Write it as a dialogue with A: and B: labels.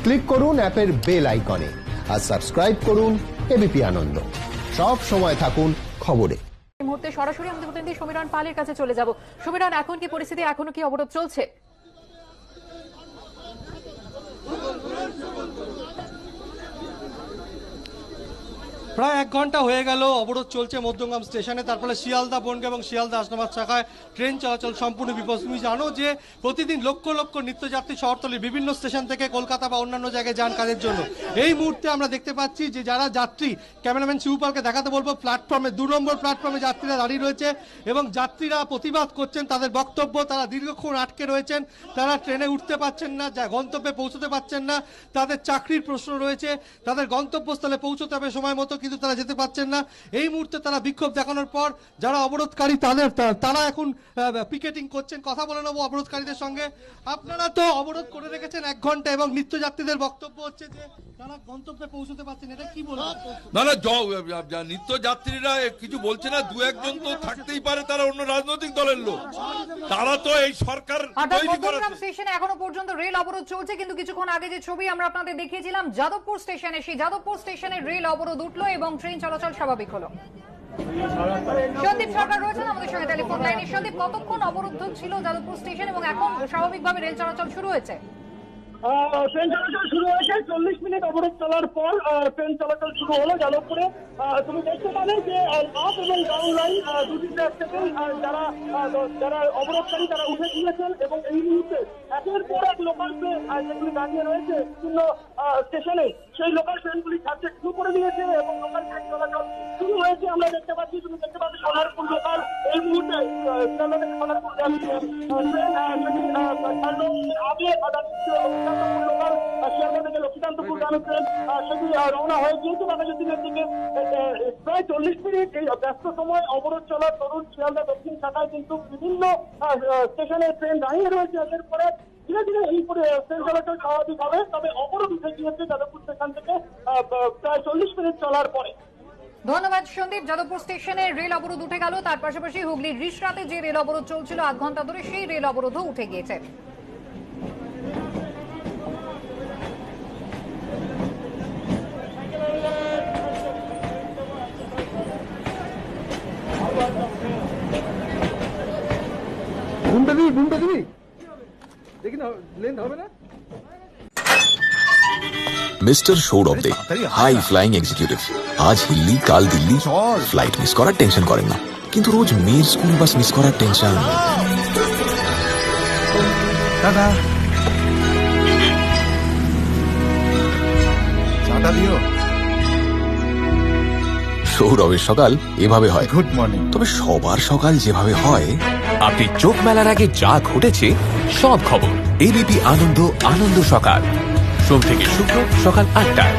A: Click করুন অ্যাপের bell আইকনে আর সাবস্ক্রাইব করুন এবিপি আনন্দ। সব সময় থাকুন খবরে।
B: এই মুহূর্তে সরাসরি আমাদের প্রতিনিধি সমীরণ পালের কাছে চলে যাব। সমীরণ, এখন কি পরিস্থিতি, এখনো কি অবরোধ চলছে?
C: প্রায় 1 ঘন্টা হয়ে গেল অবরোধ চলছে মধ্যমগ্রাম স্টেশনে। তারপরে শিয়ালদা বনগাঁ এবং শিয়ালদা হাসনাবাদ শাখায় ট্রেন চলাচল সম্পূর্ণ বিপদ। তুমি জানো যে প্রতিদিন লক্ষ লক্ষ নিত্যযাত্রী শহরতলির বিভিন্ন স্টেশন থেকে কলকাতা বা অন্যান্য জায়গায় যান কাজের জন্য। এই মুহূর্তে আমরা দেখতে পাচ্ছি যে যারা যাত্রী, ক্যামেরাম্যান শিবপালকে দেখাতে বলবো, প্ল্যাটফর্মে 2 নম্বর প্ল্যাটফর্মে যাত্রীরা দাঁড়িয়ে রয়েছে এবং যাত্রীরা প্রতিবাদ করছেন। তাদের বক্তব্য, তারা দীর্ঘক্ষণ আটকে রয়েছেন, তারা ট্রেনে উঠতে পারছেন না, যা গন্তব্যে পৌঁছতে পারছেন না, তাদের চাকরির প্রশ্ন রয়েছে, তাদের গন্তব্যস্থলে পৌঁছতে হবে সময় মতো, কিন্তু তারা যেতে পারছেন না। এই মুহূর্তে তারা বিক্ষোভ দেখানোর পর যারা অবরোধকারী তারা এখন পিকেটিং করছেন। কথা বলে নেবো অবরোধকারীদের সঙ্গে। আপনারা তো অবরোধ করে রেখেছেন 1 ঘন্টা এবং নিত্যযাত্রীদের বক্তব্য হচ্ছে যে তারা গন্তব্যে পৌঁছতে পারছেন, এটা কি বলবেন?
D: না, নিত্যযাত্রীরা কিছু বলছে না, 2-1 জন তো থাকতেই পারে, তারা অন্য রাজনৈতিক দলের লোক, তারা তো এই সরকার
B: মধ্যমগ্রাম স্টেশনে এখনো পর্যন্ত রেল অবরোধ চলছে, কিন্তু কিছুক্ষণ আগে যে ছবি আমরা আপনাদের দেখিয়েছিলাম যাদবপুর স্টেশনে, সেই যাদবপুর স্টেশনে রেল অবরোধ উঠলো এবং ট্রেন চলাচল স্বাভাবিক হলো। সন্দীপ সরকার রয়েছেন আমাদের সঙ্গে টেলিফোন লাইনে। সন্দীপ, কতক্ষণ অবরুদ্ধ ছিল যাদবপুর স্টেশন এবং এখন স্বাভাবিকভাবে রেল চলাচল শুরু হয়েছে?
E: ট্রেন চলাচল শুরু হয়েছে। 40 মিনিট অবরোধ চলার পর ট্রেন চলাচল শুরু হলো যাদবপুরে। তুমি দেখতে পাবে যে আপ এবং ডাউন লাইন দুটি ট্র্যাক থেকেই যারা অবরোধকারী তারা উঠে গিয়েছেন এবং এই মুহূর্তে একের পর এক লোকাল ট্রেন যেগুলি দাঁড়িয়ে রয়েছে বিভিন্ন স্টেশনে, সেই লোকাল ট্রেনগুলি ছাড়তে শুরু করে দিয়েছে এবং লোকাল ট্রেন চলাচল শুরু হয়েছে। আমরা দেখতে পাচ্ছি, তুমি দেখতে পাচ্ছি সোনারপুর লোকাল এই মুহূর্তে সোনারপুর আগে থেকে লক্ষ্মীকান্তপুর গ্রামের ট্রেন সেটি রওনা হয়ে গিয়েছে বাঘাযতীনের দিকে। প্রায় 40 মিনিট এই ব্যস্ত সময় অবরোধ চলার তরুণ শিয়ালদা দক্ষিণ শাখায় কিন্তু বিভিন্ন স্টেশনে ট্রেন দাঁড়িয়ে রয়েছে। এর পরে ধীরে ধীরে এই ট্রেন চলাচল স্বাভাবিক হবে। তবে অবরোধ উঠে গিয়েছে যাদবপুর স্টেশন থেকে প্রায় 40 মিনিট চলার পরে।
B: ধন্যবাদ সন্দীপ। যাদবপুর স্টেশনে রেল অবরোধ উঠে গেল, তার পাশাপাশি হুগলির রিষড়াতে যে রেল অবরোধ চলছিল 8 ঘন্টা ধরে, সেই রেল অবরোধও উঠে গিয়েছে।
F: মিস্টার সৌরভ দে, হাই ফ্লাইং এক্সিকিউটিভ। আজ হিল্লি, কাল দিল্লি, ফ্লাইট মিস করার টেনশন করেন না, কিন্তু রোজ মেয়ের স্কুল বাস মিস করার টেনশন।
G: দাদা চাটা দিও।
F: সৌরভের সকাল এভাবে হয়,
G: গুড মর্নিং।
F: তবে সবার সকাল যেভাবে হয়,
H: আপনি চোখ মেলার আগে যা ঘটেছে সব খবর এবিপি আনন্দ, আনন্দ সকাল, সোম থেকে শুক্র সকাল 8টায়।